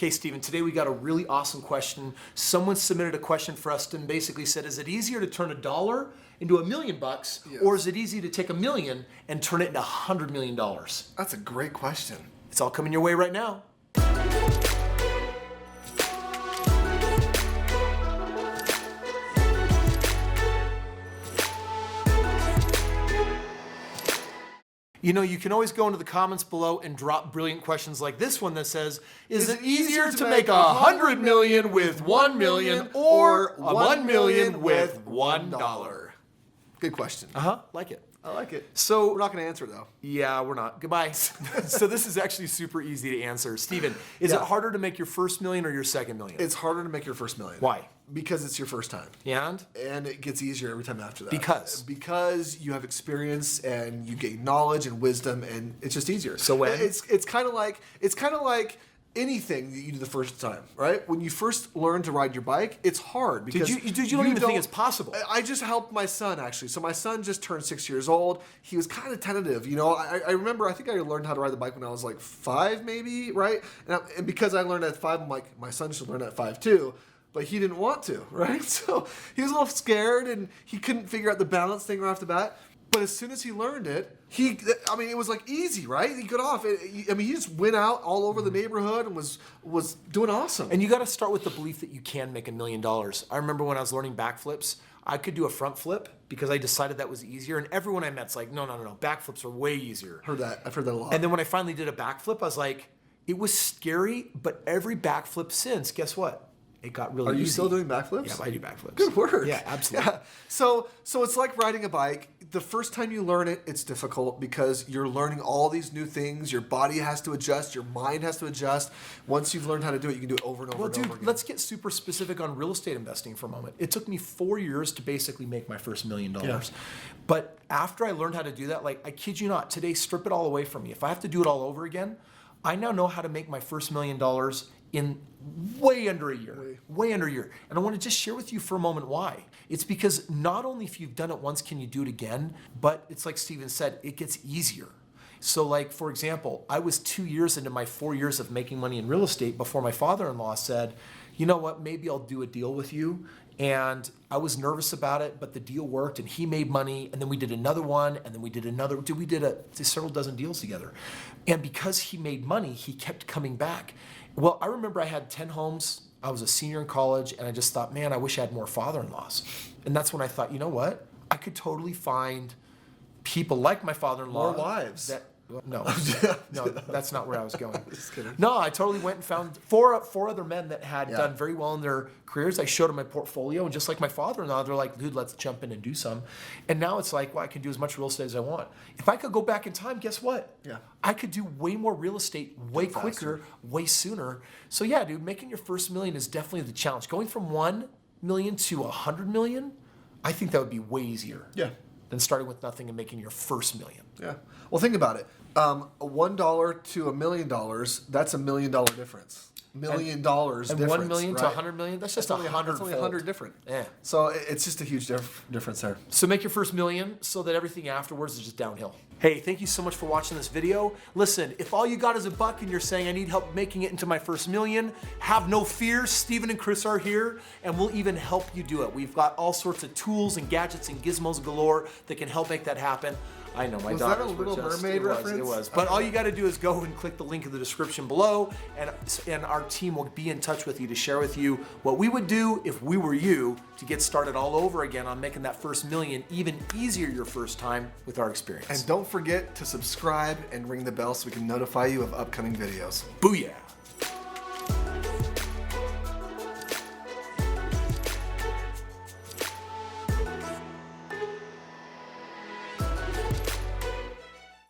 Okay, Steven, today we got a really awesome question. Someone submitted a question for us and basically said, is it easier to turn $1 into $1 million bucks, or is it easy to take $1 million and turn it into $100 million? That's a great question. It's all coming your way right now. You know, you can always go into the comments below and drop brilliant questions like this one that says, is it easier to make 100 million with 1 million or 1 million with $1? Good question. Like it. I like it. So we're not going to answer though. Yeah, we're not. Goodbye. So this is actually super easy to answer. Steven, is it harder to make your first million or your second million? It's harder to make your first million. Why? Because it's your first time. And it gets easier every time after that. Because you have experience and you gain knowledge and wisdom, and it's just easier. So when it's kind of like anything that you do the first time, right? When you first learn to ride your bike, it's hard because you don't even think it's possible. I just helped my son actually. So my son just turned 6 years old. He was kind of tentative, you know. I remember I think I learned how to ride the bike when I was like 5, maybe, right? And because I learned at 5, I'm like, my son should learn at 5 too. But he didn't want to, right? So he was a little scared and he couldn't figure out the balance thing right off the bat. But as soon as he learned it, it was like easy, right? He got off. He just went out all over the neighborhood and was doing awesome. And you got to start with the belief that you can make $1 million. I remember when I was learning backflips, I could do a front flip because I decided that was easier. And everyone I met's like, no, backflips are way easier. I've heard that a lot. And then when I finally did a backflip, I was like, it was scary, but every backflip since, guess what? It got really easy. Are you still doing backflips? Yeah, I do backflips. Good work. Yeah, absolutely. Yeah. So it's like riding a bike. The first time you learn it, it's difficult because you're learning all these new things. Your body has to adjust. Your mind has to adjust. Once you've learned how to do it, you can do it over and over and over again. Let's get super specific on real estate investing for a moment. It took me 4 years to basically make my first $1 million. Yeah. But after I learned how to do that, like, I kid you not, today, strip it all away from me. If I have to do it all over again, I now know how to make my first $1 million in way under a year. Way under a year. And I want to just share with you for a moment why. It's because not only if you've done it once can you do it again, but it's like Steven said, it gets easier. So like, for example, I was 2 years into my 4 years of making money in real estate before my father-in-law said, you know what, maybe I'll do a deal with you. And I was nervous about it, but the deal worked and he made money. And then we did another one and then we did another. We did several dozen deals together. And because he made money, he kept coming back. Well, I remember I had 10 homes. I was a senior in college and I just thought, man, I wish I had more father-in-laws. And that's when I thought, you know what? I could totally find people like my father-in-law. More wives. No, that's not where I was going. Just kidding. No, I totally went and found four other men that had done very well in their careers. I showed them my portfolio, and just like my father-in-law, they're like, dude, let's jump in and do some. And now it's like, well, I can do as much real estate as I want. If I could go back in time, guess what? Yeah. I could do way more real estate way quicker, way sooner. So yeah, dude, making your first $1 million is definitely the challenge. Going from 1 million to 100 million, I think that would be way easier. Yeah. Than starting with nothing and making your first $1 million. Yeah. Well, think about it. $1 to $1 million, that's $1 million difference. $1 million difference. And 1 million to 100 million, that's just only 100. 100 different. Yeah. So it's just a huge difference there. So make your first $1 million so that everything afterwards is just downhill. Hey, thank you so much for watching this video. Listen, if all you got is $1 and you're saying I need help making it into my first $1 million, have no fear. Steven and Kris are here and we'll even help you do it. We've got all sorts of tools and gadgets and gizmos galore that can help make that happen. I know, my daughters Was that a Little were just, Mermaid reference? It was. But all you got to do is go and click the link in the description below, and our team will be in touch with you to share with you what we would do if we were you to get started all over again on making that first $1 million even easier your first time with our experience. And don't forget to subscribe and ring the bell so we can notify you of upcoming videos. Booyah!